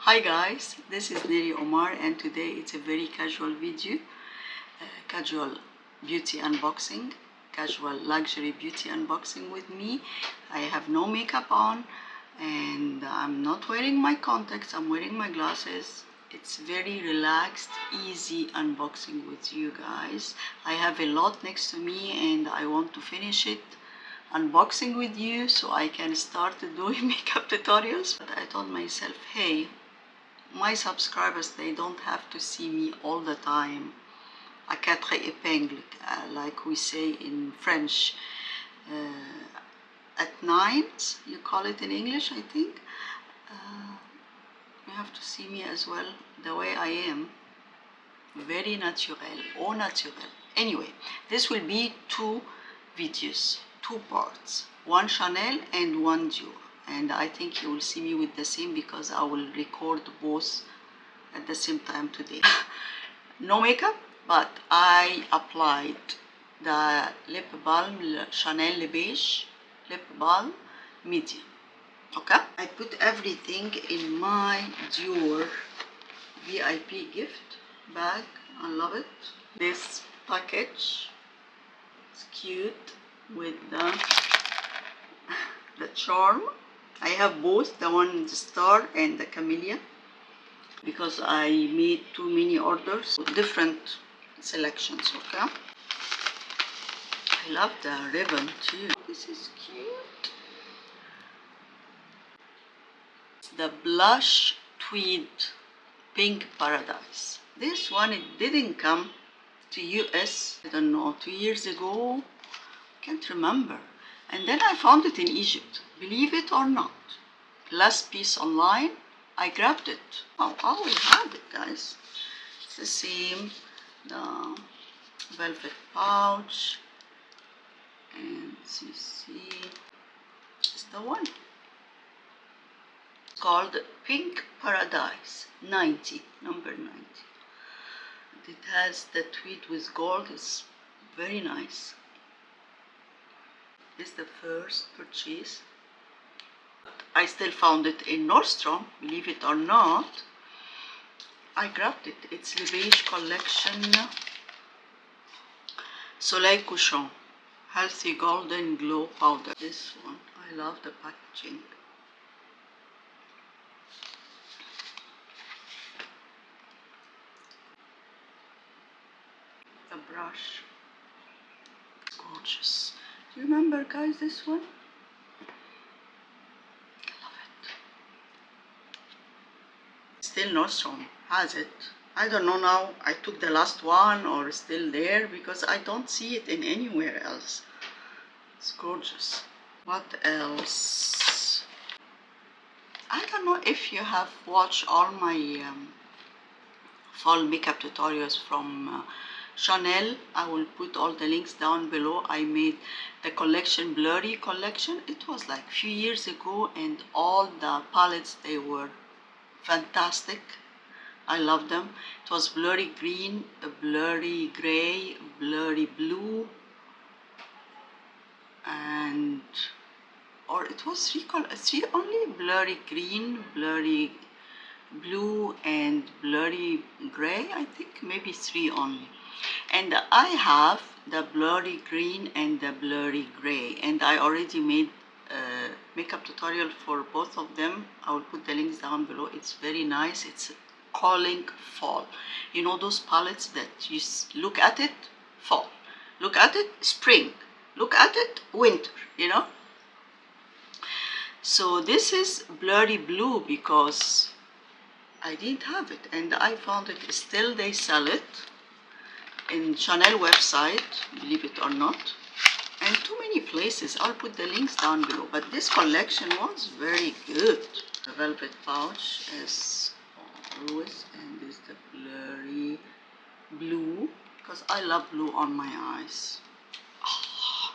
Hi guys, this is Neri Omar and today it's a very casual video, casual beauty unboxing, casual luxury beauty unboxing with me. I have no makeup on and I'm not wearing my contacts, I'm wearing my glasses. It's very relaxed, easy unboxing with you guys. I have a lot next to me and I want to finish it unboxing with you so I can start doing makeup tutorials. But I told myself, hey, my subscribers, they don't have to see me all the time à quatre épingles, like we say in French, at night, you call it in English, I think. You have to see me as well the way I am, very naturel, au naturel. Anyway, this will be two videos, two parts, one Chanel and one Dior. And I think you will see me with the same because I will record both at the same time today. No makeup, but I applied the lip balm, Chanel Le Beige lip balm medium. Okay, I put everything in my Dior VIP gift bag. I love it. This package is cute with the charm. I have both, the one the star and the camellia, because I made too many orders, different selections. Okay, I love the ribbon too. This is cute. It's the blush tweed pink paradise. This one, it didn't come to US, I don't know, 2 years ago, can't remember. And then I found it in Egypt, believe it or not. Last piece online, I grabbed it. Oh, I will have it, guys. It's the same, the velvet pouch, and you see, it's the one. It's called Pink Paradise 90, number 90. It has the tweed with gold, it's very nice. This is the first purchase. I still found it in Nordstrom, believe it or not. I grabbed it. It's the Beige collection, Soleil Couchant, healthy golden glow powder. This one, I love the packaging. The brush, it's gorgeous. Do you remember, guys, this one? Still Nordstrom has it. I don't know now, I took the last one or still there, because I don't see it in anywhere else. It's gorgeous. What else? I don't know if you have watched all my fall makeup tutorials from Chanel. I will put all the links down below. I made the collection, Blurry collection. It was like a few years ago, and all the palettes, they were fantastic. I love them. It was blurry green, blurry gray, blurry blue, and or it was three only, blurry green, blurry blue, and blurry gray. I think maybe three only. And I have the blurry green and the blurry gray, and I already made a makeup tutorial for both of them. I will put the links down below. It's very nice. It's calling fall. You know those palettes that you look at it, fall, look at it, spring, look at it, winter, you know. So this is blurry blue because I didn't have it, and I found it. Still they sell it in Chanel website, believe it or not, and too many places. I'll put the links down below. But this collection was very good. The velvet pouch is always, and this is the blurry blue, because I love blue on my eyes. Oh.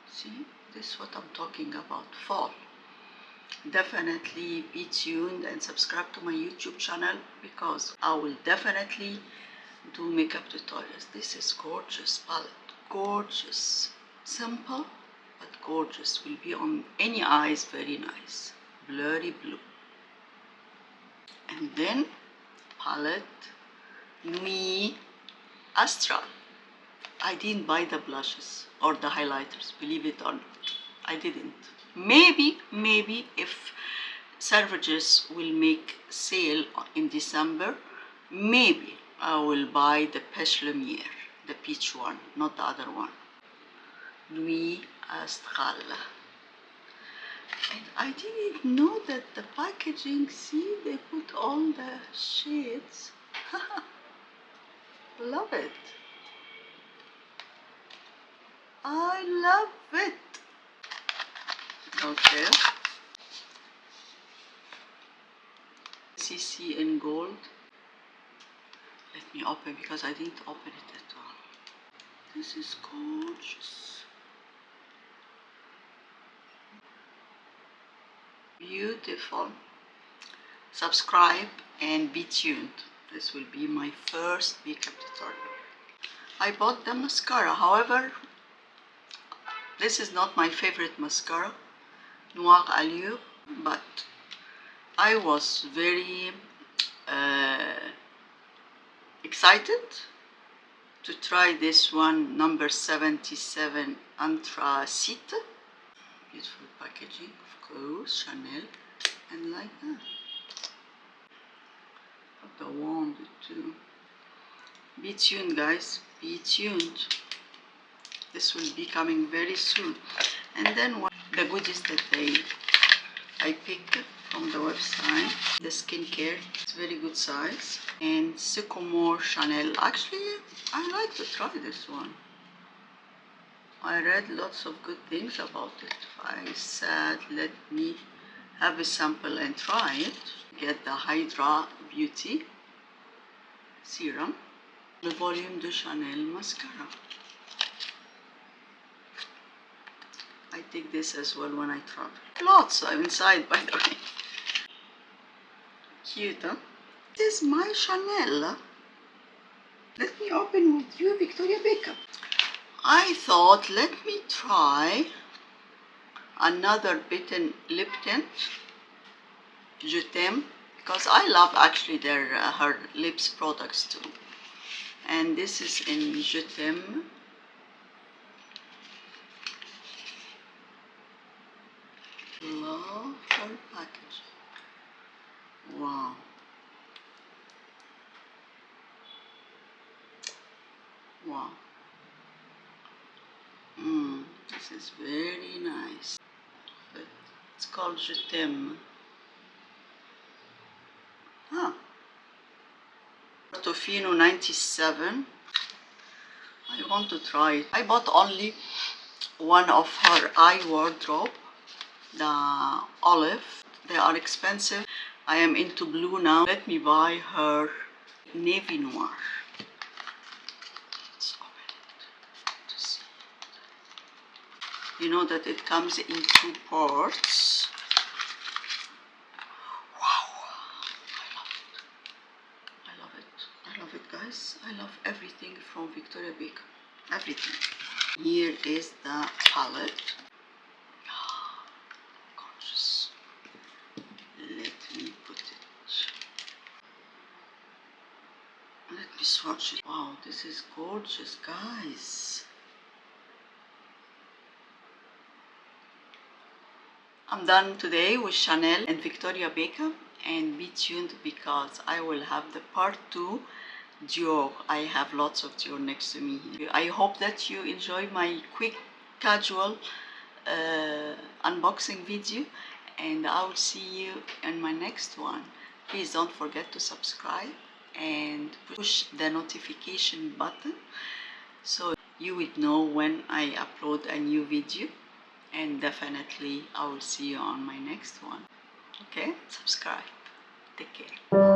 See, this is what I'm talking about, fall. Definitely be tuned and subscribe to my YouTube channel, because I will definitely do makeup tutorials. This is gorgeous palette, gorgeous, simple but gorgeous. Will be on any eyes, very nice. Blurry blue. And then palette Nuit Astrale. I didn't buy the blushes or the highlighters, believe it or not. I didn't. Maybe if Selfridges will make sale in December, maybe I will buy the Pêche Lumière, the peach one, not the other one. Nuit Astrale. And I didn't know that the packaging, see, they put all the shades. Love it. I love it. Okay. CC in gold. Let me open because I didn't open it at all. This is gorgeous. Beautiful. Subscribe and be tuned. This will be my first makeup tutorial. I bought the mascara, however, this is not my favorite mascara, Noir Allure, but I was very excited to try this one, number 77 Anthracite. Beautiful packaging, of course, Chanel, and like that. Have the wand too. Be tuned, guys, be tuned. This will be coming very soon. And then the goodies that I picked from the website, the skincare, it's very good size, and Sycamore Chanel. Actually, I like to try this one. I read lots of good things about it. I said, let me have a sample and try it. Get the Hydra Beauty Serum, the Volume de Chanel Mascara. I take this as well when I travel. Lots are inside, by the way. Cute, huh? This is my Chanel. Let me open with you Victoria Beckham. I thought, let me try another Bitten lip tint, T'aime, because I love actually her lips products too. And this is in T'aime. Love her packaging. Wow. Wow. This is very nice. It's called T'aime. Ah. Portofino 97. I want to try it. I bought only one of her eye wardrobe, the olive. They are expensive. I am into blue now. Let me buy her navy noir. Let's open it to see it. You know that it comes in 2 parts. Wow, I love it. I love it. I love it, guys. I love everything from Victoria Beckham. Everything. Here is the palette. Gorgeous. Let me put it. Let me swatch it. Wow, this is gorgeous, guys. I'm done today with Chanel and Victoria Beckham, and be tuned because I will have the part 2 Dior. I have lots of Dior next to me here. I hope that you enjoy my quick, casual unboxing video, and I will see you in my next one. Please don't forget to subscribe and push the notification button so you would know when I upload a new video, and definitely I will see you on my next one. Okay, subscribe. Take care.